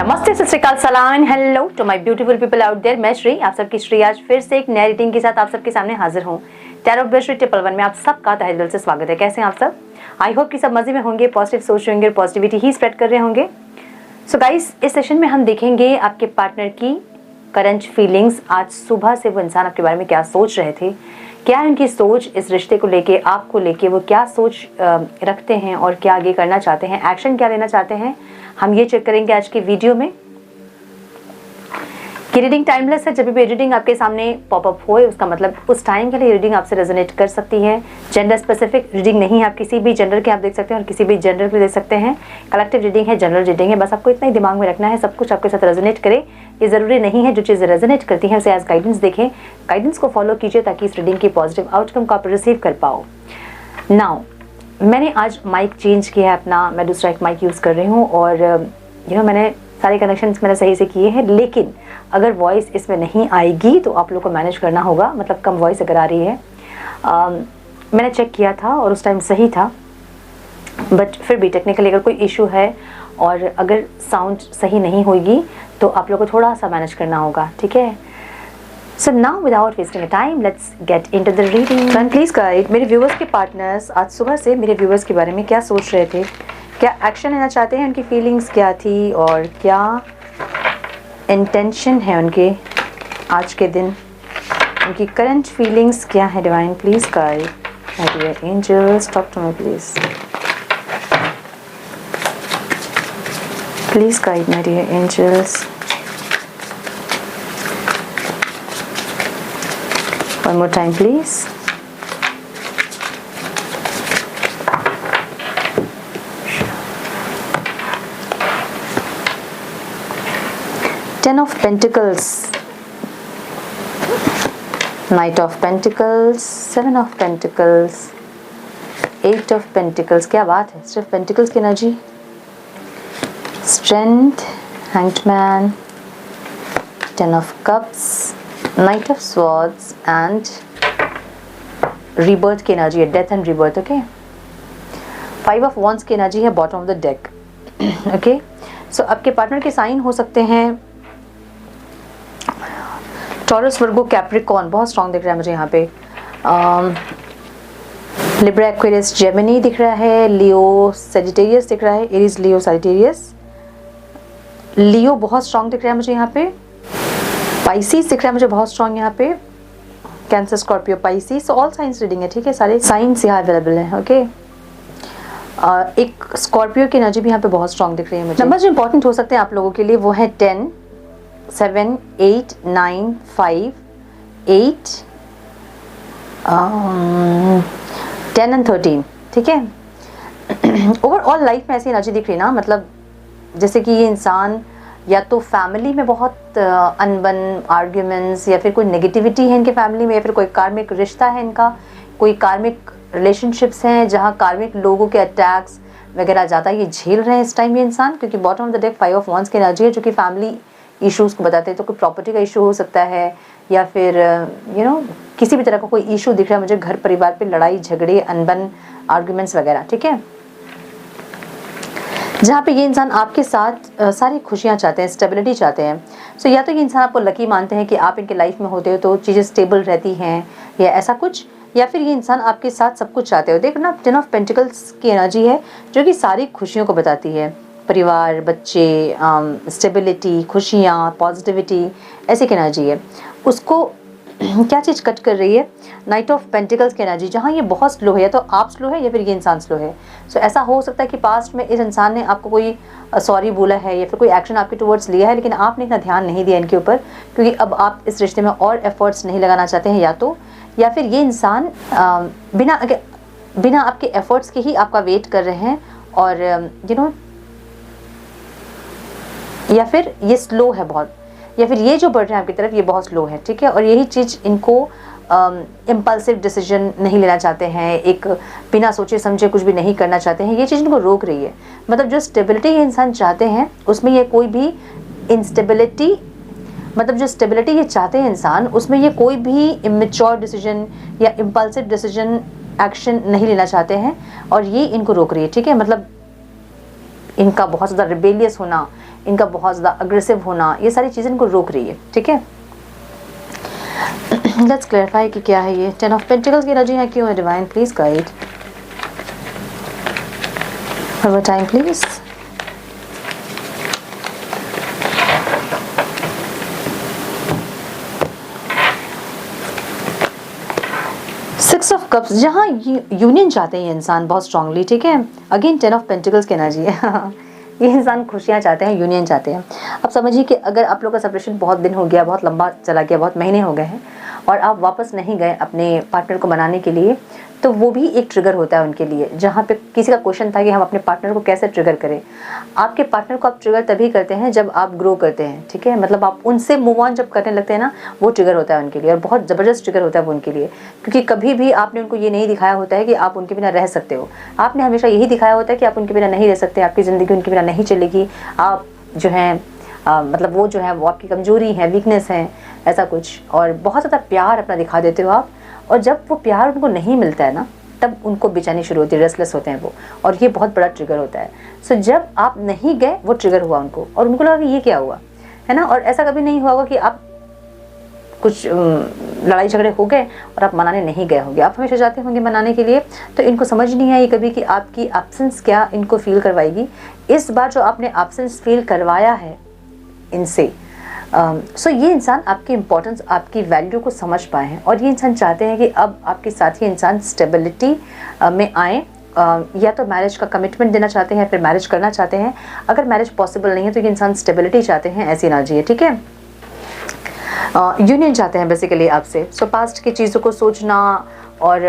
नमस्ते, सत श्री अकाल, सलाम, hello to my beautiful people out there. मैं श्री, आप सबकी श्री आज फिर से एक नई रीडिंग के साथ आप सबके सामने हाजिर हूँ। Tarot by Shri triple one में आप सबका तहे दिल से स्वागत है। कैसे हैं आप सब? आई होप कि सब मजे में होंगे, पॉजिटिव सोच होंगे और पॉजिटिविटी ही स्प्रेड कर रहे होंगे। सो गाइस, इस सेशन में हम देखेंगे आपके पार्टनर की करंट फीलिंग्स। आज सुबह से वो इंसान आपके बारे में क्या सोच रहे थे, क्या है उनकी सोच इस रिश्ते को लेके, आपको लेके वो क्या सोच रखते हैं और क्या आगे करना चाहते हैं, एक्शन क्या लेना चाहते हैं, हम ये चेक करेंगे आज की वीडियो में। कि रीडिंग टाइमलेस है, जब भी रीडिंग आपके सामने पॉपअप होए उसका मतलब उस टाइम के लिए रीडिंग आपसे रेजोनेट कर सकती है। जेंडर स्पेसिफिक रीडिंग नहीं है, आप किसी भी जेंडर के आप देख सकते हैं और किसी भी जेंडर के देख सकते हैं। कलेक्टिव रीडिंग है, जनरल रीडिंग है, बस आपको इतना ही दिमाग में रखना है, सब कुछ आपके साथ रेजोनेट करे ये ज़रूरी नहीं है। जो चीज़ें रेजोनेट करती हैं उसे एज गाइडेंस देखें, गाइडेंस को फॉलो कीजिए ताकि इस रीडिंग की पॉजिटिव आउटकम को आप रिसीव कर पाओ। नाउ मैंने आज माइक चेंज किया है अपना, मैं दूसरा एक माइक यूज़ कर रही हूँ और मैंने सारे कनेक्शंस मैंने सही से किए हैं, लेकिन अगर वॉइस इसमें नहीं आएगी तो आप लोग को मैनेज करना होगा। मतलब कम वॉइस अगर आ रही है, मैंने चेक किया था और उस टाइम सही था, बट फिर भी टेक्निकली अगर कोई इशू है और अगर साउंड सही नहीं होगी तो आप लोग को थोड़ा सा मैनेज करना होगा, ठीक है? So now without wasting time let's get into the reading. And please guide मेरे व्यूअर्स के पार्टनर्स आज सुबह से मेरे व्यूअर्स के बारे में क्या सोच रहे थे, क्या एक्शन लेना चाहते हैं, उनकी फीलिंग्स क्या थी और क्या इंटेंशन है उनके आज के दिन, उनकी करंट फीलिंग्स क्या है। Divine please guide my dear angels, talk to me please, please guide my dear angels. One more time please. Ten of Pentacles, Knight of Pentacles, Seven of Pentacles, Eight of Pentacles। क्या बात है, सिर्फ Pentacles की energy. Strength, Hanged Man, Ten of Cups, Knight of Swords and Rebirth की energy है, Death and Rebirth। Okay, Five of Wands की energy है bottom of the deck. Okay, so आपके पार्टनर के साइन हो सकते हैं टॉरस, वर्गो, कैप्रिकॉर्न, बहुत स्ट्रॉन्ग दिख रहा है मुझे यहाँ पे। लिब्रा, एक्वेरियस, जेमिनी दिख रहा है, लियो, सजिटेरियस दिख रहा है, एरीज, लियो, सजिटेरियस। लियो बहुत स्ट्रॉन्ग दिख रहा है मुझे यहाँ पे। पाइसिस दिख रहा है मुझे बहुत स्ट्रॉन्ग यहाँ पे। Cancer, Scorpio, Pisces, all science reading है, ठीक है, सारे साइंस यहाँ अवेलेबल हैं। ओके, एक स्कॉर्पियो की एनर्जी भी यहाँ पे बहुत स्ट्रॉन्ग दिख रही है मुझे। नंबर जो इंपॉर्टेंट हो सकते हैं आप लोगों के लिए वो है 10, 7, 8, 9, 5, 8, 10 and 13, ठीक है। ओवरऑल लाइफ में ऐसी एनर्जी दिख रही है ना, मतलब जैसे कि ये इंसान या तो फैमिली में बहुत अनबन, आर्ग्यूमेंट्स, या फिर कोई नेगेटिविटी है इनके फैमिली में, या फिर कोई कार्मिक रिश्ता है इनका, कोई कार्मिक रिलेशनशिप्स हैं जहाँ कार्मिक लोगों के अटैक्स वगैरह ज़्यादा ये झेल रहे हैं इस टाइम ये इंसान, क्योंकि bottom of the deck 5 of wands की एनर्जी है जो कि फैमिली इश्यूज़ को बताते हैं। तो कोई प्रॉपर्टी का इशू हो सकता है या फिर किसी भी तरह का कोई इशू दिख रहा है मुझे, घर परिवार पे लड़ाई झगड़े, अनबन, आर्ग्यूमेंट्स वगैरह, ठीक है, जहाँ पे ये इंसान आपके साथ सारी खुशियाँ चाहते हैं, स्टेबिलिटी चाहते हैं। सो या तो ये इंसान आपको लकी मानते हैं कि आप इनके लाइफ में होते हो तो चीज़ें स्टेबल रहती हैं या ऐसा कुछ, या फिर ये इंसान आपके साथ सब कुछ चाहते हो। देखो ना, 10 ऑफ पेंटिकल्स की एनर्जी है जो कि सारी खुशियों को बताती है, परिवार, बच्चे, स्टेबिलिटी, खुशियाँ, पॉजिटिविटी, ऐसी की एनर्जी है। उसको क्या चीज़ कट कर रही है, नाइट ऑफ पेंटिकल्स की एनर्जी, जहाँ ये बहुत स्लो है, या तो आप स्लो है या फिर ये इंसान स्लो है। सो ऐसा हो सकता है कि पास्ट में इस इंसान ने आपको कोई सॉरी बोला है या फिर कोई एक्शन आपके टुवर्ड्स लिया है, लेकिन आपने इतना ध्यान नहीं दिया इनके ऊपर, क्योंकि अब आप इस रिश्ते में और एफर्ट्स नहीं लगाना चाहते हैं, या फिर ये इंसान बिना आपके एफर्ट्स के ही आपका वेट कर रहे हैं, और या फिर ये स्लो है बहुत, या फिर ये जो बढ़ रहे हैं आपकी तरफ ये बहुत स्लो है, ठीक है। और यही चीज़ इनको इम्पल्सिव डिसीजन नहीं लेना चाहते हैं, एक बिना सोचे समझे कुछ भी नहीं करना चाहते हैं, ये चीज़ इनको रोक रही है। मतलब जो स्टेबिलिटी ये इंसान चाहते हैं उसमें ये कोई भी इंस्टेबिलिटी, मतलब जो स्टेबिलिटी ये चाहते हैं इंसान, उसमें ये कोई भी इमेच्योर डिसीजन या इम्पल्सिव डिसीजन एक्शन नहीं लेना चाहते हैं, और ये इनको रोक रही है, ठीक है। मतलब इनका बहुत ज़्यादा रिबेलियस होना, इनका बहुत ज़्यादा अग्रेसिव होना, ये सारी चीज़ें इनको रोक रही है, ठीक है। लेट्स क्लैरिफाई कि क्या है ये 10 ऑफ पेंटिकल्स की एनर्जी है, क्यों है divine, please guide for time please. Six of cups, जहाँ यूनियन चाहते हैं इंसान बहुत स्ट्रांगली, ठीक है। अगेन 10 ऑफ पेंटिकल्स की एनर्जी है ये इंसान खुशियाँ चाहते हैं, यूनियन चाहते हैं। अब समझिए कि अगर आप लोग का सेपरेशन बहुत दिन हो गया, बहुत लंबा चला गया, बहुत महीने हो गए हैं और आप वापस नहीं गए अपने पार्टनर को मनाने के लिए, तो वो भी एक ट्रिगर होता है उनके लिए। जहाँ पे किसी का क्वेश्चन था कि हम अपने पार्टनर को कैसे ट्रिगर करें, आपके पार्टनर को आप ट्रिगर तभी करते हैं जब आप ग्रो करते हैं, ठीक है। मतलब आप उनसे मूव ऑन जब करने लगते हैं ना, वो ट्रिगर होता है उनके लिए, और बहुत ज़बरदस्त ट्रिगर होता है वो उनके लिए। क्योंकि कभी भी आपने उनको ये नहीं दिखाया होता है कि आप उनके बिना रह सकते हो, आपने हमेशा यही दिखाया होता है कि आप उनके बिना नहीं रह सकते, आपकी ज़िंदगी उनके बिना नहीं चलेगी, आप जो हैं मतलब वो जो है वो आपकी कमज़ोरी है, वीकनेस है, ऐसा कुछ। और बहुत ज़्यादा प्यार अपना दिखा देते हो आप, और जब वो प्यार उनको नहीं मिलता है ना, तब उनको बेचैनी शुरू होती है, रेस्टलेस होते हैं वो, और ये बहुत बड़ा ट्रिगर होता है। सो जब आप नहीं गए, वो ट्रिगर हुआ उनको, और उनको लगा कि ये क्या हुआ, है ना। और ऐसा कभी नहीं हुआ होगा कि आप कुछ लड़ाई झगड़े हो गए और आप मनाने नहीं गए होंगे, आप हमेशा जाते होंगे मनाने के लिए। तो इनको समझ नहीं आई कभी कि आपकी एब्सेंस क्या इनको फील करवाएगी। इस बार जो आपने एब्सेंस फील करवाया है इनसे, सो ये इंसान आपकी इम्पोर्टेंस, आपकी वैल्यू को समझ पाए हैं, और ये इंसान चाहते हैं कि अब आपके साथ ही इंसान स्टेबिलिटी में आए। या तो मैरिज का कमिटमेंट देना चाहते हैं, फिर मैरिज करना चाहते हैं। अगर मैरिज पॉसिबल नहीं है तो ये इंसान स्टेबिलिटी चाहते हैं, ऐसी एनर्जी है, ठीक है। यूनियन चाहते हैं बेसिकली आपसे। सो पास्ट की चीज़ों को सोचना और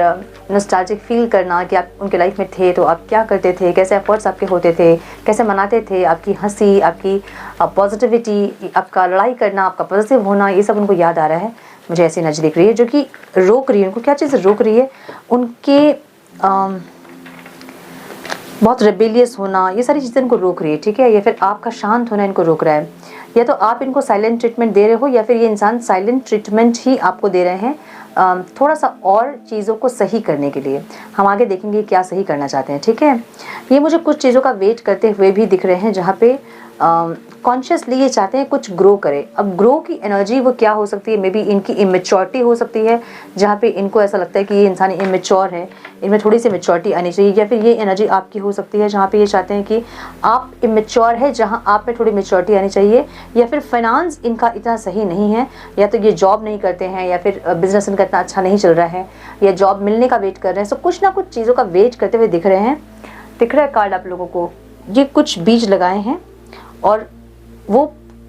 नॉस्टैल्जिक फील करना कि आप उनके लाइफ में थे तो आप क्या करते थे, कैसे एफर्ट्स आपके होते थे, कैसे मनाते थे, आपकी हंसी, आपकी पॉजिटिविटी, आपका लड़ाई करना, आपका पॉजिटिव होना, ये सब उनको याद आ रहा है। मुझे ऐसी एनर्जी दिख रही है जो कि रोक रही है उनको। क्या चीज़ रोक रही है? उनके बहुत रेबेलियस होना, ये सारी चीज़ें इनको रोक रही है, ठीक है। या फिर आपका शांत होना इनको रोक रहा है, या तो आप इनको साइलेंट ट्रीटमेंट दे रहे हो, या फिर ये इंसान साइलेंट ट्रीटमेंट ही आपको दे रहे हैं थोड़ा सा और चीज़ों को सही करने के लिए। हम आगे देखेंगे क्या सही करना चाहते हैं, ठीक है। ये मुझे कुछ चीज़ों का वेट करते हुए भी दिख रहे हैं, जहाँ पे कॉन्शियसली ये चाहते हैं कुछ ग्रो करे। अब ग्रो की एनर्जी वो क्या हो सकती है? मे बी इनकी इमेच्योरिटी हो सकती है, जहाँ पे इनको ऐसा लगता है कि ये इंसान इमेच्योर है, इनमें थोड़ी सी मेच्योरिटी आनी चाहिए। या फिर ये एनर्जी आपकी हो सकती है, जहाँ पे ये चाहते हैं कि आप इमेच्योर है, जहाँ आप में थोड़ी मेच्योरिटी आनी चाहिए। या फिर फाइनेंस इनका इतना सही नहीं है, या तो ये जॉब नहीं करते हैं, या फिर बिजनेस इनका इतना अच्छा नहीं चल रहा है, या जॉब मिलने का वेट कर रहे हैं। सो कुछ ना कुछ चीज़ों का वेट करते हुए दिख रहे हैं। दिख रहा है कार्ड आप लोगों को, ये कुछ बीज लगाए हैं और वो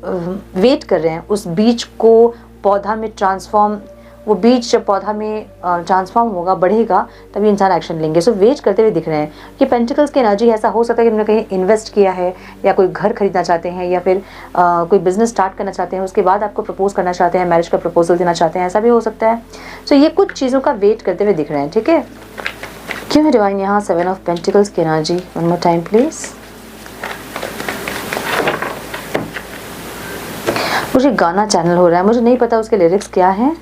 वेट कर रहे हैं उस बीज को पौधा में ट्रांसफॉर्म। वो बीज जब पौधा में ट्रांसफॉर्म होगा, बढ़ेगा, तभी इंसान एक्शन लेंगे। सो वेट करते हुए दिख रहे हैं। ये पेंटिकल्स की एनर्जी ऐसा हो सकता है कि उन्होंने कहीं इन्वेस्ट किया है, या कोई घर खरीदना चाहते हैं, या फिर कोई बिजनेस स्टार्ट करना चाहते हैं, उसके बाद आपको प्रपोज करना चाहते हैं, मैरिज का प्रपोजल देना चाहते हैं, ऐसा भी हो सकता है। सो ये कुछ चीज़ों का वेट करते हुए दिख रहे हैं, ठीक है। क्यों है डिवाइन यहाँ 7 ऑफ पेंटिकल्स की energy? One more time please. मुझे गाना चैनल हो रहा है, मुझे नहीं पता उसके लिरिक्स क्या हैं।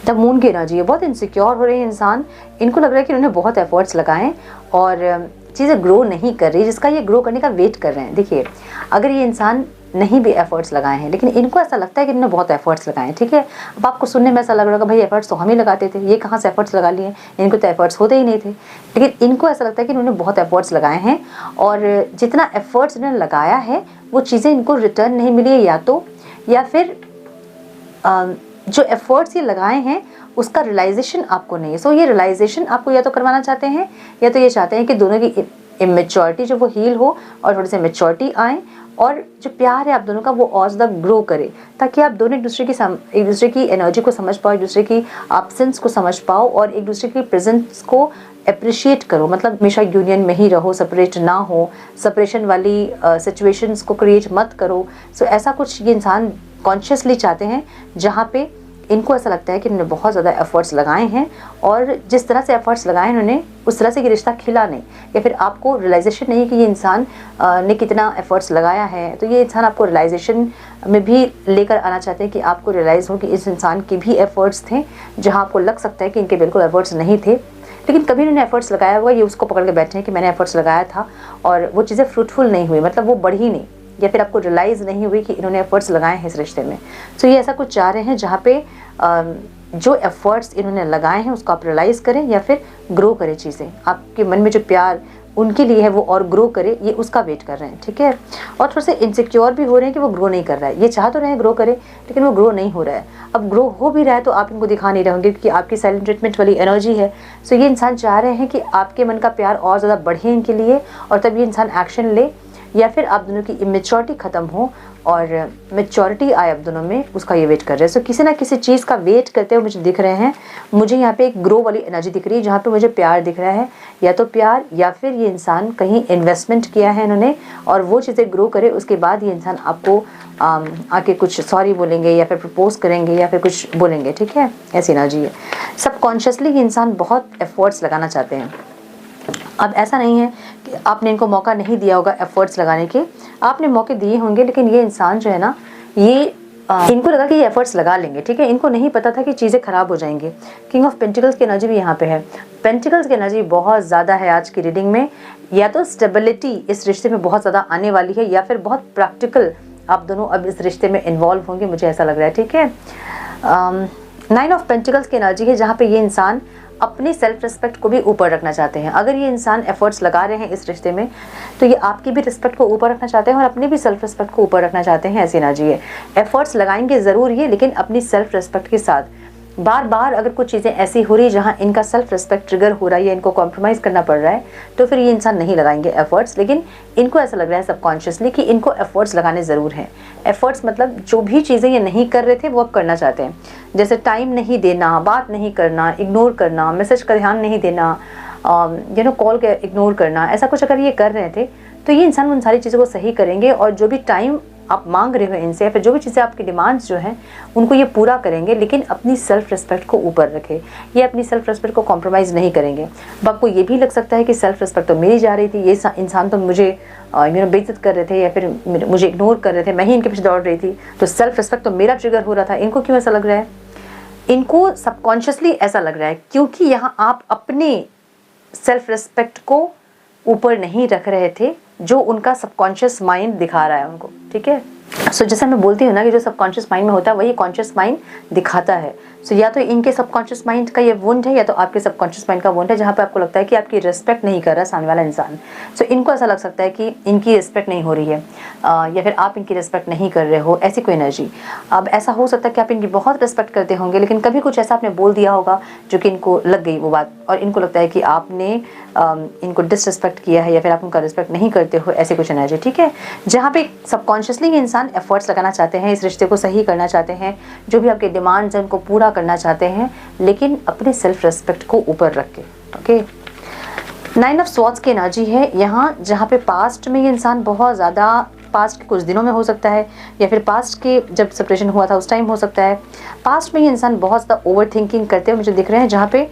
द मून की एनर्जी है, बहुत इनसिक्योर हो रहे हैं इंसान। इनको लग रहा है कि उन्होंने बहुत एफर्ट्स लगाए और चीज़ें ग्रो नहीं कर रही, जिसका ये ग्रो करने का वेट कर रहे हैं। देखिए, अगर ये इंसान नहीं भी एफर्ट्स लगाए हैं, लेकिन इनको ऐसा लगता है कि इन्होंने बहुत एफर्ट्स लगाए हैं, ठीक है। अब आपको सुनने में ऐसा लग रहा होगा भाई एफर्ट्स तो हम ही लगाते थे, ये कहाँ से एफर्ट्स लगा लिए, इनको तो एफर्ट्स होते ही नहीं थे। लेकिन इनको ऐसा लगता है कि इन्होंने बहुत एफर्ट्स लगाए हैं, और जितना एफर्ट्स इन्होंने लगाया है वो चीज़ें इनको रिटर्न नहीं मिली है, या फिर जो एफर्ट्स ये लगाए हैं उसका रियलाइजेशन आपको नहीं है। सो ये रियलाइजेशन आपको या तो करवाना चाहते हैं, या तो ये चाहते हैं कि दोनों की इमेच्योरिटी जो वो हील हो और थोड़ी सी मेच्योरिटी आए, और जो प्यार है आप दोनों का वो और ज़्यादा ग्रो करे, ताकि आप दोनों एक दूसरे की एनर्जी को समझ पाओ, एक दूसरे की एब्सेंस को समझ पाओ, और एक दूसरे की प्रेजेंस को अप्रिशिएट करो। मतलब हमेशा यूनियन में ही रहो, सेपरेट ना हो, सेपरेशन वाली सिचुएशंस को क्रिएट मत करो। सो ऐसा कुछ ये इंसान कॉन्शियसली चाहते हैं, जहाँ पे इनको ऐसा लगता है कि इन्होंने बहुत ज़्यादा एफर्ट्स लगाए हैं, और जिस तरह से एफर्ट्स लगाए इन्होंने उस तरह से ये रिश्ता खिला नहीं, या फिर आपको रियलाइजेशन नहीं है कि ये इंसान ने कितना एफर्ट्स लगाया है। तो ये इंसान आपको रियलाइजेशन में भी लेकर आना चाहते हैं कि आपको रियलाइज़ हो कि इस इंसान के भी एफर्ट्स थे, जहाँ आपको लग सकता है कि इनके बिल्कुल एफर्ट्स नहीं थे, लेकिन कभी इन्होंने एफर्ट्स लगाया हुआ, ये उसको पकड़ के बैठे हैं कि मैंने एफर्ट्स लगाया था और वो चीज़ें फ्रूटफुल नहीं हुई, मतलब वो बढ़ी नहीं, या फिर आपको रियलाइज़ नहीं हुई कि इन्होंने एफर्ट्स लगाए हैं इस रिश्ते में। तो ये ऐसा कुछ चाह रहे हैं जहाँ पे जो एफर्ट्स इन्होंने लगाए हैं उसको आप रियलाइज़ करें या फिर ग्रो करें चीज़ें। आपके मन में जो प्यार उनके लिए है वो और ग्रो करे, ये उसका वेट कर रहे हैं, ठीक है। और थोड़े से इनसिक्योर भी हो रहे हैं कि वो ग्रो नहीं कर रहा है। ये चाह तो रहे हैं ग्रो करे, लेकिन वो ग्रो नहीं हो रहा है। अब ग्रो हो भी रहा है तो आप इनको दिखा नहीं रहे होंगे क्योंकि आपकी साइलेंट ट्रीटमेंट वाली एनर्जी है। सो ये इंसान चाह रहे हैं कि आपके मन का प्यार और ज़्यादा बढ़े इनके लिए, और तब ये इंसान एक्शन ले, या फिर आप दोनों की इमेच्योरिटी ख़त्म हो और मेच्योरिटी आए आप दोनों में, उसका ये वेट कर रहे हैं। सो किसी ना किसी चीज़ का वेट करते हुए मुझे दिख रहे हैं। मुझे यहाँ पे एक ग्रो वाली एनर्जी दिख रही है जहाँ पे मुझे प्यार दिख रहा है, या तो प्यार या फिर ये इंसान कहीं इन्वेस्टमेंट किया है इन्होंने और वो चीज़ें ग्रो करे, उसके बाद ये इंसान आपको आके कुछ सॉरी बोलेंगे या फिर प्रपोज करेंगे या फिर कुछ बोलेंगे, ठीक है। ऐसी एनर्जी है। सबकॉन्शियसली ये इंसान बहुत एफर्ट्स लगाना चाहते हैं। अब ऐसा नहीं है कि आपने इनको मौका नहीं दिया होगा एफर्ट्स लगाने के, आपने मौके दिए होंगे, लेकिन ये इंसान जो है ना, ये इनको लगा कि ये एफर्ट्स लगा लेंगे, ठीक है। इनको नहीं पता था कि चीज़ें ख़राब हो जाएंगी। किंग ऑफ पेंटिकल्स की एनर्जी भी यहाँ पे है। पेंटिकल्स की एनर्जी बहुत ज़्यादा है आज की रीडिंग में। या तो स्टेबिलिटी इस रिश्ते में बहुत ज़्यादा आने वाली है, या फिर बहुत प्रैक्टिकल आप दोनों अब इस रिश्ते में इन्वॉल्व होंगे, मुझे ऐसा लग रहा है, ठीक है। 9 ऑफ पेंटिकल्स की एनर्जी है जहाँ पे ये इंसान अपनी सेल्फ रिस्पेक्ट को भी ऊपर रखना चाहते हैं। अगर ये इंसान एफर्ट्स लगा रहे हैं इस रिश्ते में तो ये आपकी भी रिस्पेक्ट को ऊपर रखना चाहते हैं और अपनी भी सेल्फ रिस्पेक्ट को ऊपर रखना चाहते हैं, ऐसी एनर्जी है। एफर्ट्स लगाएंगे ज़रूर ये, लेकिन अपनी सेल्फ रिस्पेक्ट के साथ। बार बार अगर कुछ चीज़ें ऐसी हो रही है जहाँ इनका सेल्फ रिस्पेक्ट ट्रिगर हो रहा है या इनको कॉम्प्रोमाइज़ करना पड़ रहा है, तो फिर ये इंसान नहीं लगाएंगे एफर्ट्स। लेकिन इनको ऐसा लग रहा है सबकॉन्शियसली कि इनको एफर्ट्स लगाने ज़रूर हैं। एफर्ट्स मतलब जो भी चीज़ें ये नहीं कर रहे थे वो अब करना चाहते हैं। जैसे टाइम नहीं देना, बात नहीं करना, इग्नोर करना, मैसेज का ध्यान नहीं देना, कॉल के इग्नोर करना, ऐसा कुछ अगर ये कर रहे थे तो ये इंसान उन सारी चीज़ों को सही करेंगे। और जो भी टाइम आप मांग रहे हो इनसे, या फिर जो भी चीज़ें आपकी डिमांड्स जो हैं उनको ये पूरा करेंगे, लेकिन अपनी सेल्फ रिस्पेक्ट को ऊपर रखें। ये अपनी सेल्फ रिस्पेक्ट को कॉम्प्रोमाइज़ नहीं करेंगे। अब आपको ये भी लग सकता है कि सेल्फ रिस्पेक्ट तो मेरी जा रही थी, ये इंसान तो मुझे बेइज्जत कर रहे थे या फिर मुझे इग्नोर कर रहे थे, मैं ही इनके पीछे दौड़ रही थी, तो सेल्फ रिस्पेक्ट तो मेरा ट्रिगर हो रहा था। इनको क्यों ऐसा लग रहा है? इनको सबकॉन्शियसली ऐसा लग रहा है क्योंकि यहाँ आप अपने सेल्फ रिस्पेक्ट को ऊपर नहीं रख रहे थे, जो उनका सबकॉन्शियस माइंड दिखा रहा है उनको, ठीक है। सो जैसे मैं बोलती हूँ ना कि जो सबकॉन्शियस माइंड में होता है वही कॉन्शियस माइंड दिखाता है। सो या तो इनके सबकॉन्शियस माइंड का ये वुंड है, या तो आपके सबकॉन्शियस माइंड का वुंड है जहाँ पे आपको लगता है कि आपकी रिस्पेक्ट नहीं कर रहा सामने वाला इंसान। सो इनको ऐसा लग सकता है कि इनकी रिस्पेक्ट नहीं हो रही है, या फिर आप इनकी रिस्पेक्ट नहीं कर रहे हो, ऐसी कोई एनर्जी। अब ऐसा हो सकता है कि आप इनकी बहुत रिस्पेक्ट करते होंगे, लेकिन कभी कुछ ऐसा आपने बोल दिया होगा जो कि इनको लग गई वो बात, और इनको लगता है कि आपने इनको डिसरिस्पेक्ट किया है या फिर आप उनका रिस्पेक्ट नहीं करते हो, ऐसी कुछ एनर्जी, ठीक है। जहाँ पे सबकॉन्शियसली ये इंसान एफर्ट्स लगाना चाहते हैं, इस रिश्ते को सही करना चाहते हैं, जो भी आपके डिमांड्स हैं उनको पूरा करना चाहते हैं, लेकिन अपने सेल्फ रिस्पेक्ट को ऊपर रख के, ओके। 9 ऑफ स्वॉर्ड्स की एनर्जी है यहाँ, जहाँ पे पास्ट में ये इंसान बहुत ज़्यादा, पास्ट के कुछ दिनों में हो सकता है, या फिर पास्ट के जब सेपरेशन हुआ था उस टाइम हो सकता है। पास्ट में ये इंसान बहुत ज़्यादा ओवर थिंकिंग करते हुए मुझे दिख रहे हैं, जहाँ पे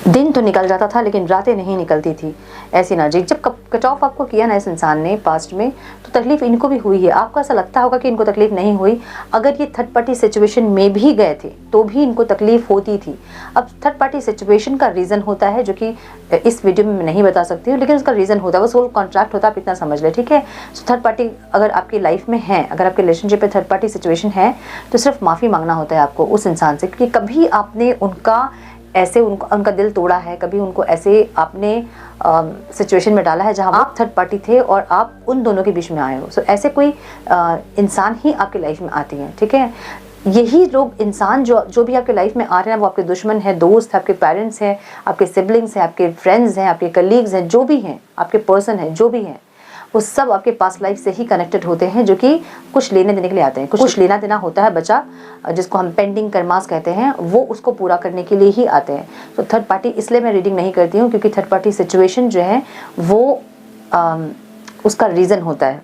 दिन तो निकल जाता था लेकिन रातें नहीं निकलती थी, ऐसी एनर्जी। जब कट ऑफ आपको किया ना इस इंसान ने पास्ट में, तो तकलीफ इनको भी हुई है। आपको ऐसा लगता होगा कि इनको तकलीफ नहीं हुई, अगर ये थर्ड पार्टी सिचुएशन में भी गए थे तो भी इनको तकलीफ होती थी। अब थर्ड पार्टी सिचुएशन का रीज़न होता है जो कि इस वीडियो में मैं नहीं बता सकती हूँ, लेकिन उसका रीज़न होता है, वो सोल कॉन्ट्रैक्ट होता है, आप इतना समझ लें, ठीक है। सो थर्ड पार्टी अगर आपकी लाइफ में है, अगर आपके रिलेशनशिप में थर्ड पार्टी सिचुएशन है, तो सिर्फ माफ़ी मांगना होता है आपको उस इंसान से, क्योंकि कभी आपने उनका ऐसे उनका दिल तोड़ा है, कभी उनको ऐसे आपने सिचुएशन में डाला है जहां आप थर्ड पार्टी थे और आप उन दोनों के बीच में आए हो। सो ऐसे कोई इंसान ही आपकी लाइफ में आती हैं, ठीक है। यही लोग इंसान जो भी आपके लाइफ में आ रहे हैं, वो आपके दुश्मन है, दोस्त है, आपके पेरेंट्स हैं, आपके सिबलिंग्स हैं, आपके फ्रेंड्स हैं, आपके कलीग्स हैं, जो भी हैं, आपके पर्सन हैं, जो भी हैं, वो सब आपके पास्ट लाइफ से ही कनेक्टेड होते हैं, जो कि कुछ लेने देने के लिए आते हैं। कुछ लेना देना होता है बचा, जिसको हम पेंडिंग कर्मास कहते हैं, वो उसको पूरा करने के लिए ही आते हैं। तो थर्ड पार्टी इसलिए मैं रीडिंग नहीं करती हूँ क्योंकि थर्ड पार्टी सिचुएशन जो है वो उसका रीज़न होता है,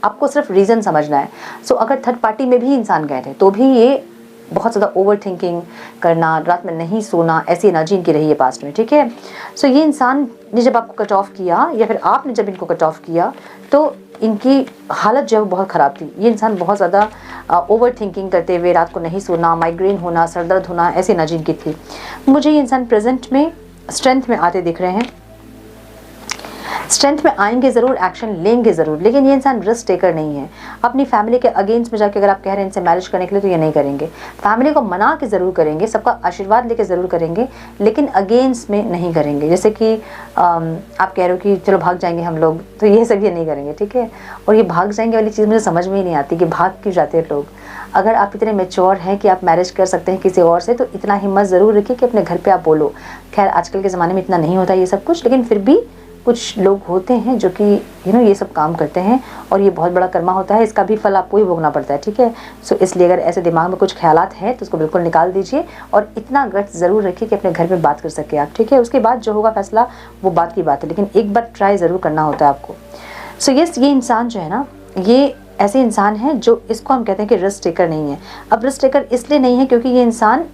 आपको सिर्फ रीज़न समझना है। सो अगर थर्ड पार्टी में भी इंसान गए थे तो भी ये बहुत ज़्यादा ओवर थिंकिंग करना, रात में नहीं सोना, ऐसी एनर्जी इनकी रही है पास्ट में, ठीक है। सो ये इंसान ने जब आपको कट ऑफ किया या फिर आपने जब इनको कट ऑफ किया, तो इनकी हालत जो है बहुत ख़राब थी। ये इंसान बहुत ज़्यादा ओवर थिंकिंग करते हुए रात को नहीं सोना, माइग्रेन होना, सर दर्द होना, ऐसी एनर्जी इनकी थी। मुझे ये इंसान प्रेजेंट में स्ट्रेंथ में आते दिख रहे हैं। स्ट्रेंथ में आएंगे ज़रूर, एक्शन लेंगे ज़रूर, लेकिन ये इंसान रिस्क टेकर नहीं है। अपनी फैमिली के अगेंस्ट में जाके अगर आप कह रहे हैं इनसे मैरिज करने के लिए, तो ये नहीं करेंगे। फैमिली को मना के ज़रूर करेंगे, सबका आशीर्वाद लेके ज़रूर करेंगे, लेकिन अगेंस्ट में नहीं करेंगे। जैसे कि आप कह रहे हो कि चलो भाग जाएंगे हम लोग, तो ये सब ये नहीं करेंगे, ठीक है। और ये भाग जाएंगे वाली चीज़ मुझे समझ में ही नहीं आती कि भाग क्यों जाते हैं लोग। अगर आप इतने मेच्योर हैं कि आप मैरिज कर सकते हैं किसी और से, तो इतना हिम्मत ज़रूर रखिए कि अपने घर पे आप बोलो। खैर आजकल के ज़माने में इतना नहीं होता ये सब कुछ, लेकिन फिर भी कुछ लोग होते हैं जो कि ये सब काम करते हैं, और ये बहुत बड़ा कर्मा होता है, इसका भी फल आपको ही भोगना पड़ता है, ठीक है। सो इसलिए अगर ऐसे दिमाग में कुछ ख्यालात हैं तो उसको बिल्कुल निकाल दीजिए, और इतना गट्स ज़रूर रखिए कि अपने घर में बात कर सके आप, ठीक है। उसके बाद जो होगा फैसला वो बात की बात है, लेकिन एक बार ट्राई ज़रूर करना होता है आपको। सो यस, ये इंसान जो है ना, ये ऐसे इंसान है जो, इसको हम कहते हैं कि रिस्क टेकर नहीं है। अब रिस्क टेकर इसलिए नहीं है क्योंकि ये इंसान,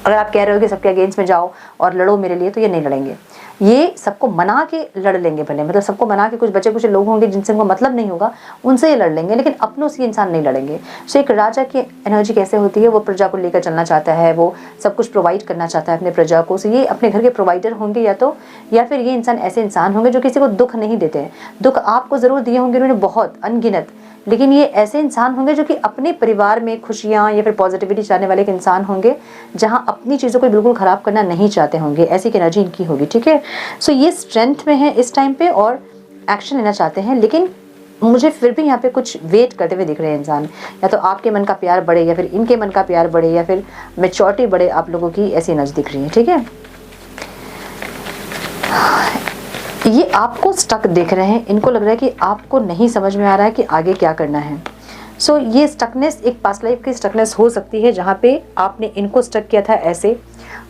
अगर आप कह रहे हो कि सबके अगेंस्ट में जाओ और लड़ो मेरे लिए, तो ये नहीं लड़ेंगे। ये सबको मना के लड़ लेंगे भले, मतलब सबको मना के, कुछ बचे कुछ लोग होंगे जिनसे उनको मतलब नहीं होगा, उनसे ये लड़ लेंगे, लेकिन अपनों से इंसान नहीं लड़ेंगे। सो एक राजा की एनर्जी कैसे होती है, वो प्रजा को लेकर चलना चाहता है, वो सब कुछ प्रोवाइड करना चाहता है अपने प्रजा को। सो ये अपने घर के प्रोवाइडर होंगे, या फिर ये इंसान ऐसे इंसान होंगे जो किसी को दुख नहीं देते हैं। दुख आपको ज़रूर दिए होंगे उन्होंने, बहुत अनगिनत, लेकिन ये ऐसे इंसान होंगे जो कि अपने परिवार में खुशियाँ या फिर पॉजिटिविटी चाहने वाले एक इंसान होंगे, जहाँ अपनी चीज़ों को बिल्कुल ख़राब करना नहीं चाहते होंगे। ऐसी की एनर्जी इनकी होगी, ठीक है। सो ये स्ट्रेंथ में है इस टाइम पे और एक्शन लेना चाहते हैं, लेकिन मुझे फिर भी यहाँ पे कुछ वेट करते हुए दिख रहे हैं इंसान। या तो आपके मन का प्यार बढ़े, या फिर इनके मन का प्यार बढ़े, या फिर मैच्योरिटी बढ़े आप लोगों की, ऐसी एनर्जी दिख रही है, ठीक है। ये आपको स्टक देख रहे हैं, इनको लग रहा है कि आपको नहीं समझ में आ रहा है कि आगे क्या करना है। सो ये स्टकनेस एक पास्ट लाइफ की स्टकनेस हो सकती है, जहाँ पे आपने इनको स्टक किया था ऐसे,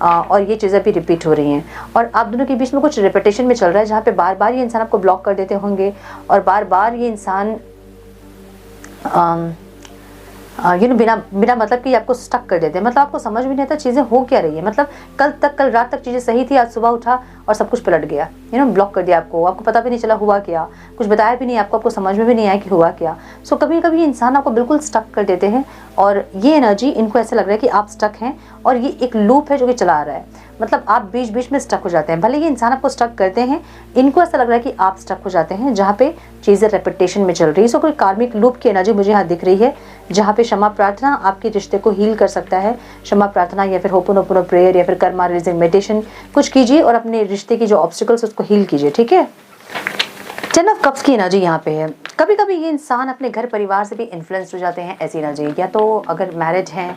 और ये चीज़ें भी रिपीट हो रही हैं, और आप दोनों के बीच में कुछ रिपीटेशन में चल रहा है, जहाँ पे बार बार ये इंसान आपको ब्लॉक कर देते होंगे, और बार बार ये इंसान बिना मतलब कि आपको स्टक कर देते हैं। मतलब आपको समझ में नहीं आता चीज़ें हो क्या रही है। मतलब कल रात तक चीज़ें सही थी, आज सुबह उठा और सब कुछ पलट गया, ब्लॉक कर दिया आपको पता भी नहीं चला हुआ क्या, कुछ बताया भी नहीं आपको समझ में भी नहीं आया कि हुआ क्या। सो कभी कभी इंसान आपको बिल्कुल स्टक कर देते हैं, और ये एनर्जी इनको ऐसा लग रहा है कि आप स्टक हैं, और ये एक लूप है जो कि चला आ रहा है। मतलब आप बीच बीच में स्टक हो जाते हैं, भले ये इंसान आपको स्टक करते हैं, इनको ऐसा लग रहा है कि आप स्टक हो जाते हैं, जहाँ पे चीज़ें रेपिटेशन में चल रही है। सो कोई कार्मिक लूप की एनर्जी मुझे यहाँ दिख रही है, जहाँ पे क्षमा प्रार्थना आपके रिश्ते को हील कर सकता है। क्षमा प्रार्थना या फिर होपोनोपोनो प्रेयर या फिर कर्मा रिलीजिंग मेडिटेशन कुछ कीजिए, और अपने रिश्ते की जो ऑब्स्टिकल्स उसको हील कीजिए, ठीक है। 10 ऑफ कप्स की एनर्जी यहाँ पे है। कभी कभी ये इंसान अपने घर परिवार से भी इन्फ्लुएंस हो जाते हैं, ऐसी एनर्जी। या तो अगर मैरिज हैं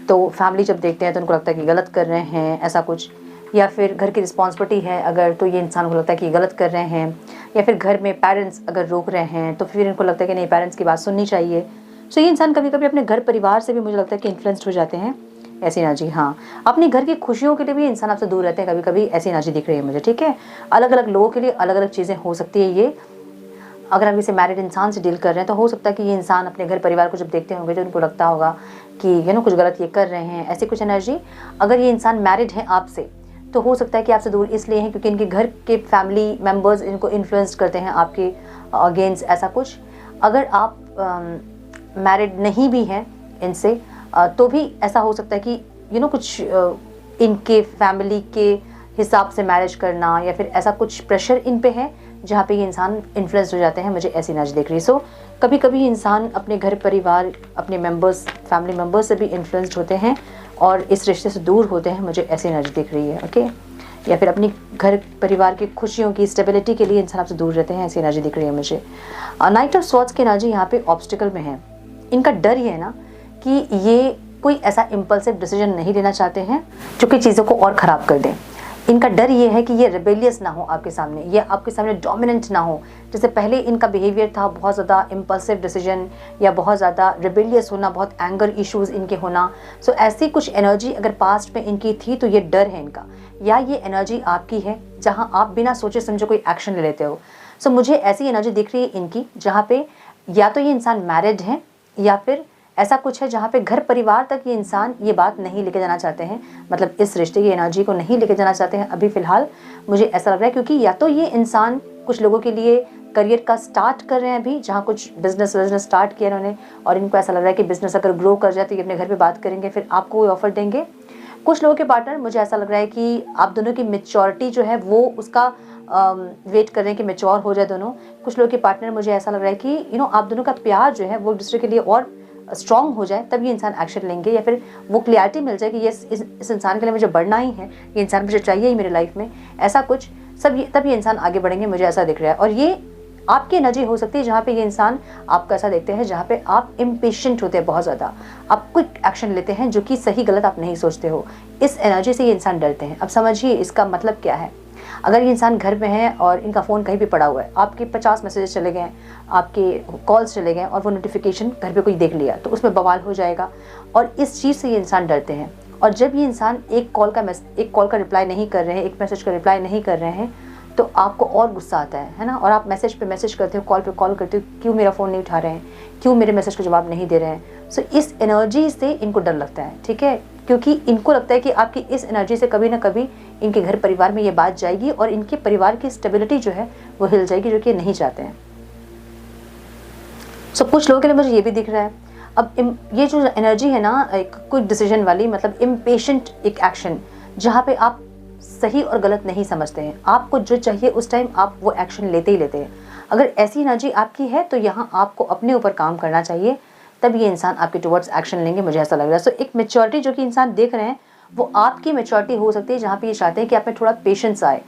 तो फैमिली जब देखते हैं तो उनको लगता है कि गलत कर रहे हैं, ऐसा कुछ, या फिर घर की रिस्पॉन्सिबिलिटी है अगर, तो ये इंसान को लगता है कि गलत कर रहे हैं, या फिर घर में पेरेंट्स अगर रोक रहे हैं तो फिर इनको लगता है कि नहीं, पेरेंट्स की बात सुननी चाहिए। सो ये इंसान कभी कभी अपने घर परिवार से भी मुझे लगता है कि इन्फ्लुएंस्ड हो जाते हैं, ऐसी एनर्जी। हाँ, अपने घर की खुशियों के लिए भी इंसान आपसे दूर रहते हैं कभी कभी, ऐसी एनर्जी दिख रही है मुझे, ठीक है। अलग अलग लोगों के लिए अलग अलग चीज़ें हो सकती है ये। अगर आप किसी मैरिड इंसान से डील कर रहे हैं तो हो सकता है कि ये इंसान अपने घर परिवार को जब देखते होंगे तो उनको लगता होगा कि कुछ गलत ये कर रहे हैं, ऐसी कुछ एनर्जी। अगर ये इंसान मैरिड है आपसे तो हो सकता है कि आपसे दूर इसलिए हैं क्योंकि इनके घर के फैमिली मेम्बर्स इनको इन्फ्लुएंस करते हैं आपके अगेंस्ट, ऐसा कुछ। अगर आप मैरिड नहीं भी हैं इनसे तो भी ऐसा हो सकता है कि कुछ इनके फैमिली के हिसाब से मैरिज करना, या फिर ऐसा कुछ प्रेशर इन पे है जहाँ पे ये इंसान इन्फ्लुएंस हो जाते हैं, मुझे ऐसी एनर्जी दिख रही है। सो कभी कभी इंसान अपने घर परिवार, अपने मेंबर्स, फैमिली मेंबर्स से भी इन्फ्लुएंस्ड होते हैं और इस रिश्ते से दूर होते हैं, मुझे ऐसी एनर्जी दिख रही है, ओके। या फिर अपनी घर परिवार की खुशियों की स्टेबिलिटी के लिए इंसान आपसे दूर रहते हैं, ऐसी एनर्जी दिख रही है मुझे। नाइट ऑफ स्वॉर्ड्स की एनर्जी यहाँ पे ऑब्स्टिकल में है। इनका डर ये है ना कि ये कोई ऐसा इम्पल्सिव डिसीजन नहीं लेना चाहते हैं जो कि चीज़ों को और ख़राब कर दें। इनका डर ये है कि ये रिबेलियस ना हो आपके सामने, ये आपके सामने डोमिनेंट ना हो। जैसे पहले इनका बिहेवियर था बहुत ज़्यादा इम्पल्सिव डिसीजन, या बहुत ज़्यादा रिबेलियस होना, बहुत एंगर इश्यूज़ इनके होना। सो ऐसी कुछ एनर्जी अगर पास्ट में इनकी थी तो ये डर है इनका, या ये एनर्जी आपकी है जहाँ आप बिना सोचे समझे कोई एक्शन ले लेते हो। सो मुझे ऐसी एनर्जी दिख रही है इनकी, जहाँ पे या तो ये इंसान मैरिड है, या फिर ऐसा कुछ है जहाँ पे घर परिवार तक ये इंसान ये बात नहीं लेके जाना चाहते हैं, मतलब इस रिश्ते की एनर्जी को नहीं लेके जाना चाहते हैं अभी फ़िलहाल, मुझे ऐसा लग रहा है। क्योंकि या तो ये इंसान कुछ लोगों के लिए करियर का स्टार्ट कर रहे हैं अभी, जहाँ कुछ बिजनेस स्टार्ट किया इन्होंने, और इनको ऐसा लग रहा है कि बिजनेस अगर ग्रो कर जाए तो ये अपने घर पर बात करेंगे, फिर आपको कोई ऑफर देंगे। कुछ लोगों के पार्टनर, मुझे ऐसा लग रहा है कि आप दोनों की मैच्योरिटी जो है वो उसका वेट कर रहे हैं कि मैच्योर हो जाए दोनों। कुछ लोगों के पार्टनर मुझे ऐसा लग रहा है कि आप दोनों का प्यार जो है वो एक दूसरे के लिए और स्ट्रॉन्ग हो जाए, तब ये इंसान एक्शन लेंगे, या फिर वो क्लियरिटी मिल जाए कि ये इस इंसान के लिए मुझे बढ़ना ही है, ये इंसान मुझे चाहिए ही मेरी लाइफ में, ऐसा कुछ तब ये इंसान आगे बढ़ेंगे, मुझे ऐसा दिख रहा है। और ये आपकी एनर्जी हो सकती है जहाँ पे ये इंसान आपको ऐसा देखते हैं जहाँ पे आप इम्पेशेंट होते हैं बहुत ज़्यादा, आप क्विक एक्शन लेते हैं जो कि सही गलत आप नहीं सोचते हो। इस एनर्जी से ये इंसान डरते हैं। अब समझिए इसका मतलब क्या है। अगर ये इंसान घर में है और इनका फ़ोन कहीं भी पड़ा हुआ है, आपके 50 मैसेजेस चले गए, आपके कॉल्स चले गए और वो नोटिफिकेशन घर पे कोई देख लिया तो उसमें बवाल हो जाएगा, और इस चीज़ से ये इंसान डरते हैं। और जब ये इंसान एक कॉल का रिप्लाई नहीं कर रहे हैं, एक मैसेज का रिप्लाई नहीं कर रहे हैं, तो आपको और गुस्सा आता है ना। और आप मैसेज पे मैसेज करते हो, कॉल पे कॉल करते हो, क्यों मेरा फ़ोन नहीं उठा रहे हैं, क्यों मेरे मैसेज का जवाब नहीं दे रहे हैं। सो इस एनर्जी से इनको डर लगता है, ठीक है, क्योंकि इनको लगता है कि आपकी इस एनर्जी से कभी ना कभी इनके घर परिवार में ये बात जाएगी और इनके परिवार की स्टेबिलिटी जो है वो हिल जाएगी, जो कि नहीं चाहते हैं। सो कुछ लोगों के लिए मुझे ये भी दिख रहा है। अब ये जो एनर्जी है ना, एक क्विक डिसीजन वाली, मतलब इम्पेशेंट एक एक्शन, जहाँ पे आप सही और गलत नहीं समझते हैं, आपको जो चाहिए उस टाइम आप वो एक्शन लेते ही लेते हैं। अगर ऐसी एनर्जी आपकी है तो यहाँ आपको अपने ऊपर काम करना चाहिए, तब ये इंसान आपके टुवर्ड्स एक्शन लेंगे, मुझे ऐसा लग रहा है। सो एक मैच्योरिटी जो कि इंसान देख रहे हैं वो आपकी मैच्योरिटी हो सकती है, जहाँ पे ये चाहते हैं कि आप में थोड़ा पेशेंस आए।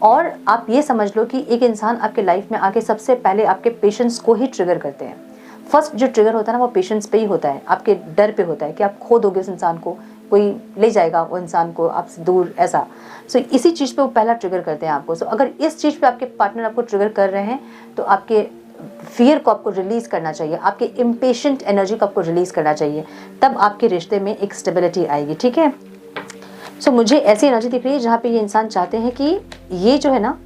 और आप ये समझ लो कि एक इंसान आपके लाइफ में आके सबसे पहले आपके पेशेंस को ही ट्रिगर करते हैं। फर्स्ट जो ट्रिगर होता है ना वो पेशेंस पे ही होता है, आपके डर पे होता है कि आप खो दोगे उस इंसान को, कोई ले जाएगा वो इंसान को आपसे दूर, ऐसा। सो इसी चीज़ पे वो पहला ट्रिगर करते हैं आपको। सो अगर इस चीज़ पे आपके पार्टनर आपको ट्रिगर कर रहे हैं तो आपके फियर को आपको रिलीज़ करना चाहिए, आपके इम्पेशेंट एनर्जी को आपको रिलीज़ करना चाहिए, तब आपके रिश्ते में एक स्टेबिलिटी आएगी, ठीक है। सो मुझे ऐसी एनर्जी दिख रही है जहाँ पे ये इंसान चाहते हैं कि ये जो है ना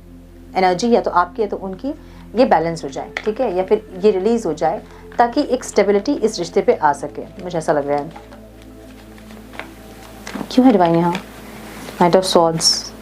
एनर्जी, या तो आपकी या तो उनकी, ये बैलेंस हो जाए, ठीक है, या फिर ये रिलीज़ हो जाए, ताकि एक स्टेबिलिटी इस रिश्ते पे आ सके, मुझे ऐसा लग रहा है। क्यों है डिवाइन यहाँ? Night of swords.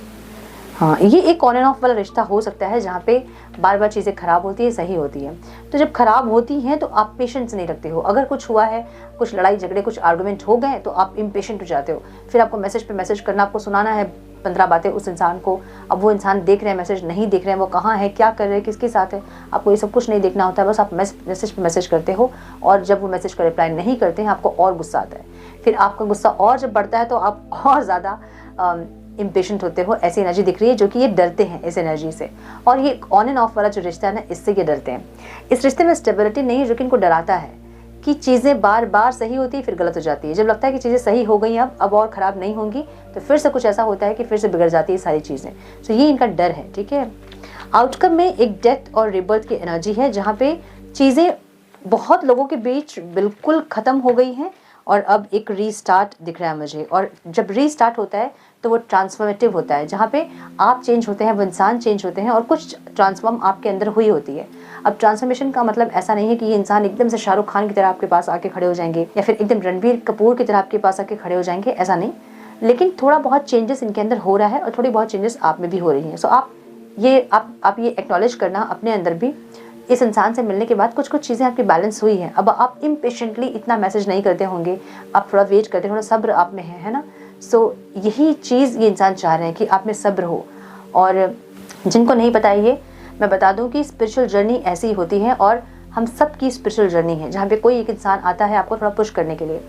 हाँ, ये एक ऑन एंड ऑफ वाला रिश्ता हो सकता है जहाँ पे बार बार चीज़ें ख़राब होती है, सही होती है। तो जब ख़राब होती हैं तो आप पेशेंस नहीं रखते हो। अगर कुछ हुआ है, कुछ लड़ाई झगड़े, कुछ आर्गूमेंट हो गए, तो आप इम्पेशेंट हो जाते हो। फिर आपको मैसेज पे मैसेज करना, आपको सुनाना है 15 बातें उस इंसान को। अब वो इंसान देख रहे हैं मैसेज, नहीं देख रहे हैं, वो कहाँ है, क्या कर रहे हैं, किसके साथ है, आपको ये सब कुछ नहीं देखना होता है। बस आप मैसेज पे मैसेज करते हो, और जब वो मैसेज का रिप्लाई नहीं करते हैं आपको और गुस्सा आता है। फिर आपका गुस्सा और जब बढ़ता है तो आप और ज़्यादा इम्पेशेंट होते हो। ऐसी एनर्जी दिख रही है जो कि ये डरते हैं इस एनर्जी से। और ये ऑन एंड ऑफ वाला जो रिश्ता है ना, इससे ये डरते हैं। इस रिश्ते में स्टेबिलिटी नहीं है, जो कि इनको डराता है कि चीज़ें बार बार सही होती है फिर गलत हो जाती है। जब लगता है कि चीज़ें सही हो गई अब और ख़राब नहीं होंगी, तो फिर से कुछ ऐसा होता है कि फिर से बिगड़ जाती है सारी चीज़ें। तो ये इनका डर है, ठीक है। आउटकम में एक डेथ और रिबर्थ की एनर्जी है, जहाँ पे चीज़ें बहुत लोगों के बीच बिल्कुल ख़त्म हो गई हैं और अब एक रीस्टार्ट दिख रहा है मुझे। और जब रीस्टार्ट होता है तो वो ट्रांसफॉर्मेटिव होता है, जहाँ पे आप चेंज होते हैं, वो इंसान चेंज होते हैं और कुछ ट्रांसफॉर्म आपके अंदर हुई होती है। अब ट्रांसफॉर्मेशन का मतलब ऐसा नहीं है कि ये इंसान एकदम से शाहरुख खान की तरह आपके पास आके खड़े हो जाएंगे, या फिर एकदम रणबीर कपूर की तरह आपके पास आके खड़े हो जाएंगे, ऐसा नहीं। लेकिन थोड़ा बहुत चेंजेस इनके अंदर हो रहा है और थोड़ी बहुत चेंजेस आप में भी हो रही हैं। सो आप ये एक्नॉलेज करना अपने अंदर भी, इस इंसान से मिलने के बाद कुछ कुछ चीज़ें आपकी बैलेंस हुई हैं। अब आप इम्पेशेंटली इतना मैसेज नहीं करते होंगे, आप थोड़ा वेट करते हैं, थोड़ा सब्र आप में है ना। सो यही चीज़ ये इंसान चाह रहे हैं कि आप में सब्र हो। और जिनको नहीं पता है ये, मैं बता दूं कि स्पिरिचुअल जर्नी ऐसी ही होती है, और हम सब की स्पिरिचुअल जर्नी है, जहाँ पे कोई एक इंसान आता है आपको थोड़ा पुश करने के लिए।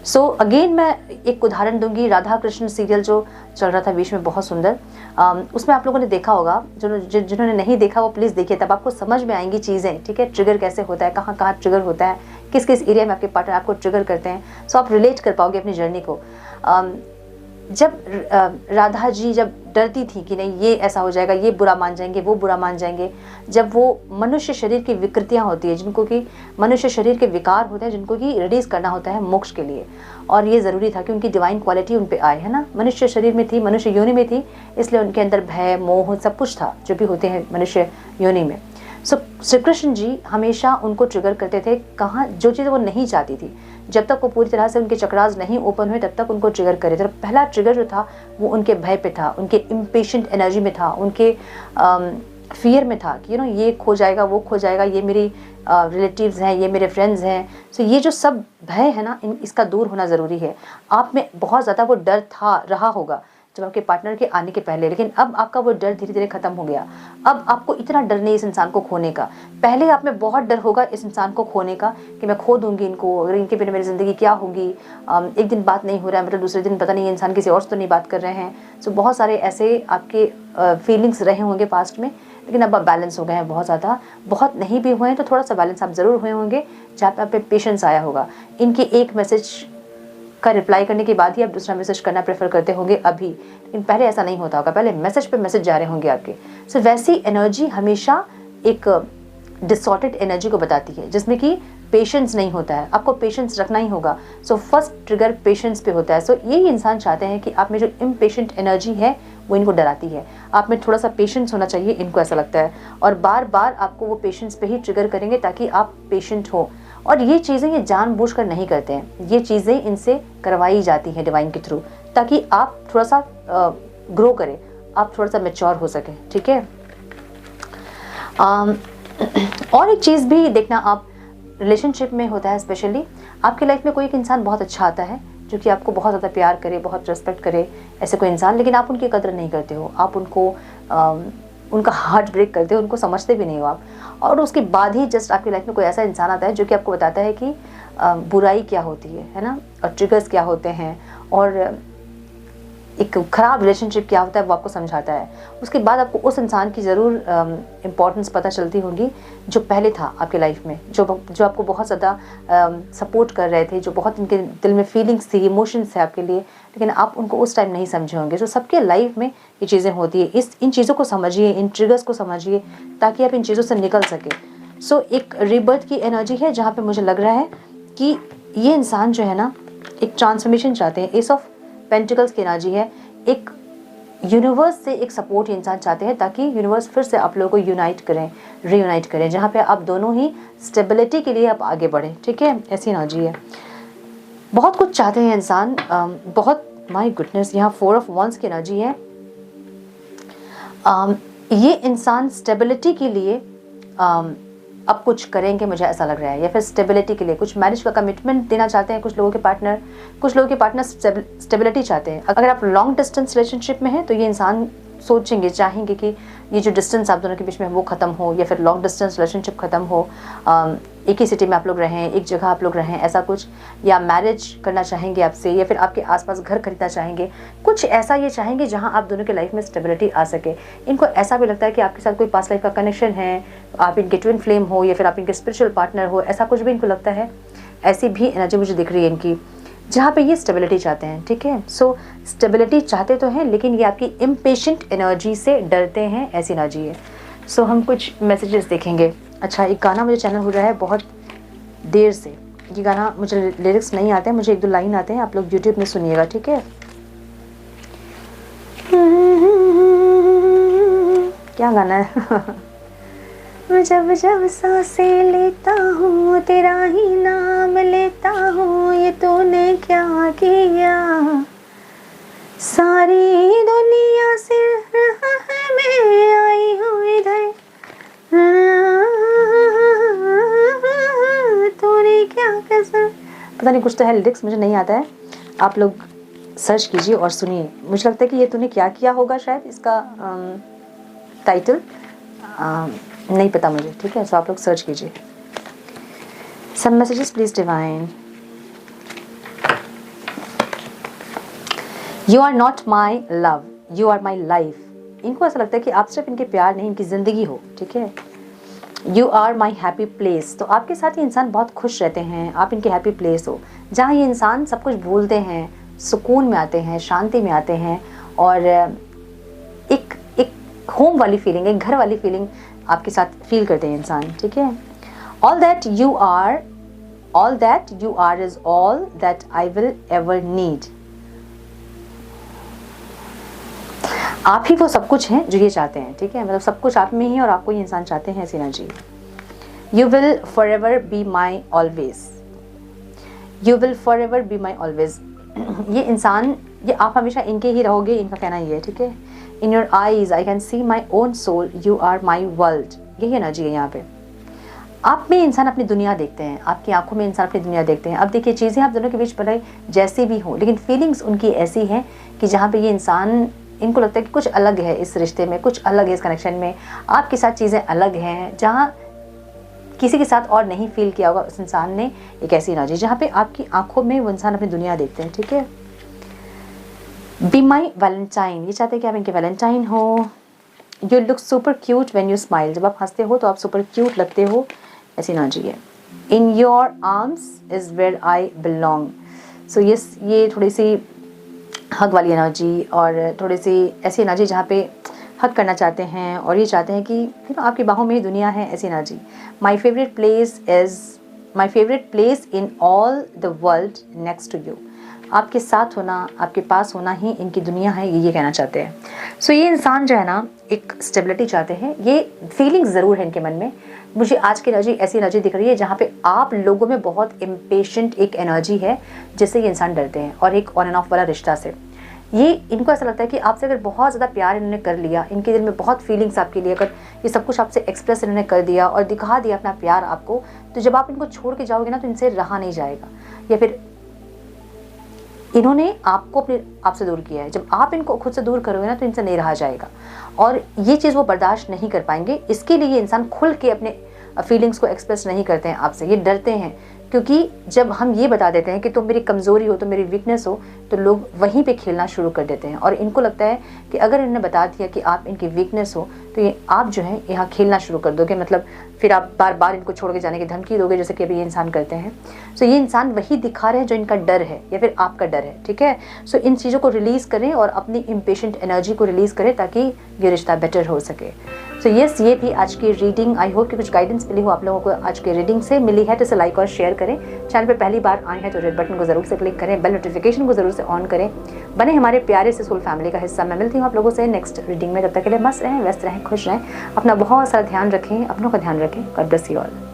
सो अगेन मैं एक उदाहरण दूंगी, राधा कृष्ण सीरियल जो चल रहा था बीच में, बहुत सुंदर। उसमें आप लोगों ने देखा होगा, जिन्होंने नहीं देखा वो प्लीज़ देखिए, तब आपको समझ में आएंगी चीज़ें, ठीक है। ट्रिगर कैसे होता है, कहाँ कहाँ ट्रिगर होता है, किस किस एरिया में आपके पार्टनर आपको ट्रिगर करते हैं। सो आप रिलेट कर पाओगे अपनी जर्नी को। जब राधा जी जब डरती थी कि नहीं ये ऐसा हो जाएगा, ये बुरा मान जाएंगे, वो बुरा मान जाएंगे, जब वो मनुष्य शरीर की विकृतियां होती है, जिनको कि मनुष्य शरीर के विकार होते हैं, जिनको कि रिलीज करना होता है मोक्ष के लिए, और ये ज़रूरी था कि उनकी डिवाइन क्वालिटी उन पे आए, है ना। मनुष्य शरीर में थी, मनुष्य योनि में थी, इसलिए उनके अंदर भय मोह सब कुछ था जो भी होते हैं मनुष्य योनि में। सो श्री कृष्ण जी हमेशा उनको ट्रिगर करते थे, कहाँ जो चीज़ वो नहीं चाहती थी, जब तक वो पूरी तरह से उनके चक्रास नहीं ओपन हुए तब तक उनको ट्रिगर करे थे। पहला ट्रिगर जो था वो उनके भय पे था, उनके इम्पेशेंट एनर्जी में था, उनके फियर में था कि ये खो जाएगा, वो खो जाएगा, ये मेरी रिलेटिव्स हैं, ये मेरे फ्रेंड्स हैं। सो ये जो सब भय है ना, इसका दूर होना ज़रूरी है। आप में बहुत ज़्यादा वो डर था रहा होगा, जब आपके पार्टनर के आने के पहले, लेकिन अब आपका वो डर धीरे धीरे खत्म हो गया। अब आपको इतना डर नहीं इस इंसान को खोने का। पहले आप में बहुत डर होगा इस इंसान को खोने का कि मैं खो दूंगी इनको, अगर इनके बिना मेरी ज़िंदगी क्या होगी, एक दिन बात नहीं हो रहा है मतलब दूसरे दिन पता नहीं ये इंसान किसी और से तो नहीं बात कर रहे हैं। सो बहुत सारे ऐसे आपके फीलिंग्स रहे होंगे पास्ट में, लेकिन अब आप बैलेंस हो गए हैं बहुत ज़्यादा। बहुत नहीं भी हुए हैं तो थोड़ा सा बैलेंस आप ज़रूर हुए होंगे, जहाँ पे आप पे पेशेंस आया होगा। इनके एक मैसेज का रिप्लाई करने के बाद ही आप दूसरा मैसेज करना प्रेफर करते होंगे अभी, लेकिन पहले ऐसा नहीं होता होगा, पहले मैसेज पे मैसेज जा रहे होंगे आपके। सो वैसी एनर्जी हमेशा एक डिसऑर्डेड एनर्जी को बताती है, जिसमें कि पेशेंस नहीं होता है। आपको पेशेंस रखना ही होगा। सो फर्स्ट ट्रिगर पेशेंस पे होता है। सो यही इंसान चाहते हैं कि आप में जो इम्पेशेंट एनर्जी है वो इनको डराती है। आप में थोड़ा सा पेशेंस होना चाहिए, इनको ऐसा लगता है, और बार बार आपको वो पेशेंस पे ही ट्रिगर करेंगे ताकि आप पेशेंट हो। और ये चीज़ें ये जानबूझकर नहीं करते हैं, ये चीज़ें इनसे करवाई जाती हैं डिवाइन के थ्रू, ताकि आप थोड़ा सा ग्रो करें, आप थोड़ा सा मैच्योर हो सकें। ठीक है। और एक चीज़ भी देखना, आप रिलेशनशिप में होता है स्पेशली, आपकी लाइफ में कोई एक इंसान बहुत अच्छा आता है जो कि आपको बहुत ज़्यादा प्यार करे, बहुत रिस्पेक्ट करे, ऐसे कोई इंसान, लेकिन आप उनकी कदर नहीं करते हो, आप उनको उनका हार्ट ब्रेक करते हो, उनको समझते भी नहीं हो आप। और उसके बाद ही जस्ट आपकी लाइफ में कोई ऐसा इंसान आता है जो कि आपको बताता है कि बुराई क्या होती है ना, और ट्रिगर्स क्या होते हैं, और एक ख़राब रिलेशनशिप क्या होता है वो आपको समझाता है। उसके बाद आपको उस इंसान की ज़रूर इम्पोर्टेंस पता चलती होगी जो पहले था आपके लाइफ में, जो आपको बहुत ज़्यादा सपोर्ट कर रहे थे, जो बहुत इनके दिल में फीलिंग्स थी, इमोशंस थे आपके लिए, लेकिन आप उनको उस टाइम नहीं समझे होंगे। तो सबके लाइफ में ये चीज़ें होती है। इन चीज़ों को समझिए, इन ट्रिगर्स को समझिए, ताकि आप इन चीज़ों से निकल सके। सो एक रीबर्थ की एनर्जी है, जहाँ पर मुझे लग रहा है कि ये इंसान जो है ना, एक ट्रांसफॉर्मेशन चाहते हैं। एस ऑफ पेंटिकल्स की एनर्जी है, एक यूनिवर्स से एक सपोर्ट इंसान चाहते हैं, ताकि यूनिवर्स फिर से आप लोगों को यूनाइट करें, रीयूनाइट करें, जहाँ पे आप दोनों ही स्टेबिलिटी के लिए आप आगे बढ़ें। ठीक है, ऐसी एनर्जी है। बहुत कुछ चाहते हैं इंसान, बहुत, माय गुडनेस, यहाँ 4 ऑफ वंस की एनर्जी है। ये इंसान स्टेबिलिटी के लिए अब कुछ करेंगे, मुझे ऐसा लग रहा है, या फिर स्टेबिलिटी के लिए कुछ मैरिज का कमिटमेंट देना चाहते हैं कुछ लोगों के पार्टनर स्टेबिलिटी चाहते हैं। अगर आप लॉन्ग डिस्टेंस रिलेशनशिप में हैं तो ये इंसान सोचेंगे, चाहेंगे कि ये जो डिस्टेंस आप दोनों के बीच में वो ख़त्म हो, या फिर लॉन्ग डिस्टेंस रिलेशनशिप ख़त्म हो, एक ही सिटी में आप लोग रहें, एक जगह आप लोग रहें, ऐसा कुछ, या मैरिज करना चाहेंगे आपसे, या फिर आपके आसपास घर खरीदना चाहेंगे, कुछ ऐसा ये चाहेंगे जहां आप दोनों के लाइफ में स्टेबिलिटी आ सके। इनको ऐसा भी लगता है कि आपके साथ कोई पास्ट लाइफ का कनेक्शन है, आप इनके ट्विन फ्लेम हो, या फिर आप इनके स्पिरिचुअल पार्टनर हो, ऐसा कुछ भी इनको लगता है। ऐसी भी एनर्जी मुझे दिख रही है इनकी, जहाँ पे ये स्टेबिलिटी चाहते हैं। ठीक है, सो स्टेबिलिटी चाहते तो हैं, लेकिन ये आपकी इम्पेशेंट एनर्जी से डरते हैं, ऐसी एनर्जी है। सो हम कुछ मैसेजेस देखेंगे। अच्छा, एक गाना मुझे चैनल हो रहा है बहुत देर से, ये गाना मुझे लिरिक्स नहीं आते हैं, मुझे 1-2 लाइन आते हैं, आप लोग यूट्यूब में सुनिएगा। ठीक है, क्या गाना है? जब जब सांसें लेता हूँ तेरा ही नाम लेता हूँ, ये तूने क्या किया, सारी दुनिया से रहा है, मैं आई हूँ इधर, तूने क्या कैसा, पता नहीं कुछ तो है, लिरिक्स मुझे नहीं आता है, आप लोग सर्च कीजिए और सुनिए। मुझे लगता है कि ये तूने क्या किया होगा, शायद इसका टाइटल नहीं पता मुझे। ठीक है, सो आप लोग सर्च कीजिए। Some messages please divine. You are not my love, you are my life. इनको ऐसा लगता है कि आप सिर्फ इनके प्यार नहीं, इनकी ज़िंदगी हो। ठीक है, you are my happy place. तो आपके साथ ये इंसान बहुत खुश रहते हैं, आप इनके हैप्पी प्लेस हो, जहाँ ये इंसान सब कुछ भूलते हैं, सुकून में आते हैं, शांति में आते हैं, और एक होम वाली फीलिंग, एक घर वाली फीलिंग आपके साथ फील करते हैं इंसान। ठीक है, all that you are is all that I will ever need. आप ही वो सब कुछ हैं जो ये चाहते हैं। ठीक है, मतलब सब कुछ आप में ही, और आपको ये इंसान चाहते हैं, ऐसी energy. You will forever be my always, you will forever be my always. ये इंसान, ये आप हमेशा इनके ही रहोगे, इनका कहना ये है। ठीक है, in your eyes I can see my own soul, you are my world, यही एनर्जी है यहाँ पे। आप में इंसान अपनी दुनिया देखते हैं, आपकी आंखों में इंसान अपनी दुनिया देखते हैं। अब देखिए चीज़ें आप दोनों के बीच भले जैसी भी हों, लेकिन फीलिंग्स उनकी ऐसी हैं कि जहाँ पे ये इंसान, इनको लगता है कि कुछ अलग है इस रिश्ते में, कुछ अलग है इस कनेक्शन में, आपके साथ चीज़ें अलग हैं। जहाँ किसी के साथ और नहीं फील किया होगा उस इंसान ने, एक ऐसी एनर्जी जहाँ पे आपकी आंखों में वो इंसान अपनी दुनिया देखते हैं। ठीक है, बी माई वैलेंटाइन, ये चाहते हैं कि आप इनके वैलेंटाइन हो। You look super cute when you smile, जब आप हंसते हो तो आप सुपर क्यूट लगते हो, ऐसी एनर्जी है। In your arms is where I belong, so ये थोड़ी सी हग वाली एनर्जी और थोड़ी सी ऐसी एनर्जी जहाँ पे हग करना चाहते हैं और ये चाहते हैं कि आपकी बाहों में ही दुनिया है, ऐसी energy. My favourite place in all the world next to you, आपके साथ होना, आपके पास होना ही इनकी दुनिया है, ये कहना चाहते हैं। सो ये इंसान जो है ना, एक स्टेबिलिटी चाहते हैं, ये फीलिंग्स ज़रूर है इनके मन में। मुझे आज की एनर्जी ऐसी एनर्जी दिख रही है जहाँ पे आप लोगों में बहुत इम्पेशेंट एक एनर्जी है जिससे ये इंसान डरते हैं, और एक ऑन एंड ऑफ वाला रिश्ता से। ये इनको ऐसा लगता है कि आपसे अगर बहुत ज़्यादा प्यार इन्होंने कर लिया, इनके दिल में बहुत फीलिंग्स आपके लिए, अगर ये सब कुछ आपसे एक्सप्रेस इन्होंने कर दिया और दिखा दिया अपना प्यार आपको, तो जब आप इनको छोड़ के जाओगे ना तो इनसे रहा नहीं जाएगा, या फिर इन्होंने आपको अपने आप से दूर किया है, जब आप इनको खुद से दूर करोगे ना तो इनसे नहीं रहा जाएगा, और ये चीज़ वो बर्दाश्त नहीं कर पाएंगे। इसके लिए ये इंसान खुल के अपने फीलिंग्स को एक्सप्रेस नहीं करते हैं आपसे, ये डरते हैं। क्योंकि जब हम ये बता देते हैं कि तुम मेरी कमज़ोरी हो, तुम मेरी वीकनेस हो, तो लोग वहीं पे खेलना शुरू कर देते हैं, और इनको लगता है कि अगर इन्होंने बता दिया कि आप इनकी वीकनेस हो तो ये आप जो है यहाँ खेलना शुरू कर दोगे, मतलब फिर आप बार बार इनको छोड़ के जाने की धमकी दोगे, जैसे कि अभी ये इंसान करते हैं। सो ये इंसान वही दिखा रहे हैं जो इनका डर है या फिर आपका डर है। ठीक है, सो इन चीज़ों को रिलीज़ करें और अपनी इम्पेशेंट एनर्जी को रिलीज़ करें ताकि ये रिश्ता बेटर हो सके। सो यस, ये थी आज की रीडिंग। आई होप कि कुछ गाइडेंस मिली हो आप लोगों को आज की रीडिंग से। मिली है तो इसे लाइक और शेयर करें। चैनल पे पहली बार आए हैं तो रेड बटन को ज़रूर से क्लिक करें, बेल नोटिफिकेशन को ज़रूर से ऑन करें, बने हमारे प्यारे से सोल फैमिली का हिस्सा। मैं मिलती हूँ आप लोगों से नेक्स्ट रीडिंग में। तब तक के लिए मस्त रहें, व्यस्त रहें, खुश रहें, अपना बहुत सारा ध्यान रखें, अपनों का ध्यान रखें। God bless you all.